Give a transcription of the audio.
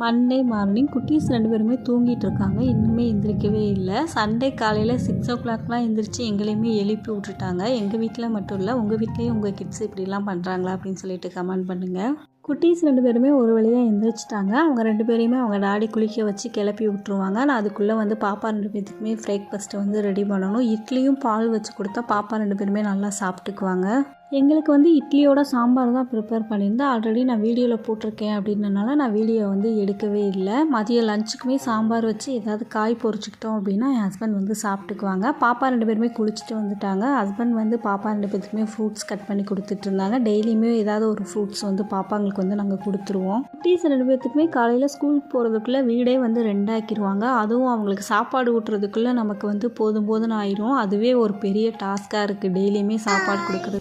Monday morning குட்டீஸ் 2 பேருமே தூங்கிட்டு இருக்காங்க. இன்னுமே எந்திரிக்கவே இல்லை. சண்டே காலையில் 6 o'clockலாம் எந்திரிச்சு எங்களையுமே எழுப்பி விட்டுட்டாங்க. எங்கள் வீட்டில் மட்டும் இல்லை, உங்கள் வீட்லேயும் உங்கள் கிட்ஸ் இப்படிலாம் பண்ணுறாங்களா அப்படின்னு சொல்லிட்டு கமெண்ட் பண்ணுங்கள். குட்டீஸ் 2 பேருமே ஒரு வழியாக எந்திரிச்சிட்டாங்க. அவங்க 2 பேரையுமே அவங்க டாடி குளிக்க வச்சு கிளப்பி விட்டுருவாங்க. நான் அதுக்குள்ளே பாப்பா 2 பேத்துக்குமே பிரேக்ஃபாஸ்ட்டு ரெடி பண்ணணும். இட்லியும் பால் வச்சு கொடுத்தா பாப்பா 2 பேருமே நல்லா சாப்பிட்டுக்குவாங்க. எங்களுக்கு இட்லியோட சாம்பார் தான் ப்ரிப்பேர் பண்ணியிருந்தேன். ஆல்ரெடி நான் வீடியோவில் போட்டிருக்கேன் அப்படின்றனால நான் வீடியோ எடுக்கவே இல்லை. மதியம் லஞ்சுக்குமே சாம்பார் வச்சு ஏதாவது காய் பொரிச்சிக்கிட்டோம் அப்படின்னா என் ஹஸ்பண்ட் சாப்பிட்டுக்குவாங்க. பாப்பா 2 பேருமே குளிச்சுட்டு வந்துட்டாங்க. ஹஸ்பண்ட் பாப்பா 2 பேத்துக்குமே ஃப்ரூட்ஸ் கட் பண்ணி கொடுத்துட்டு இருந்தாங்க. டெய்லியுமே ஏதாவது ஒரு ஃப்ரூட்ஸ் பாப்பாங்களுக்கு நாங்கள் கொடுத்துருவோம். குட்டீஸ் 2 பேத்துக்குமே காலையில் ஸ்கூலுக்கு போகிறதுக்குள்ளே வீடே 2 ஆக்கிடுவாங்க. அதுவும் அவங்களுக்கு சாப்பாடு ஊட்டுறதுக்குள்ளே நமக்கு போதும் போதுன்னு ஆயிரும். அதுவே ஒரு பெரிய டாஸ்க்காக இருக்குது டெய்லியுமே சாப்பாடு கொடுக்குறது.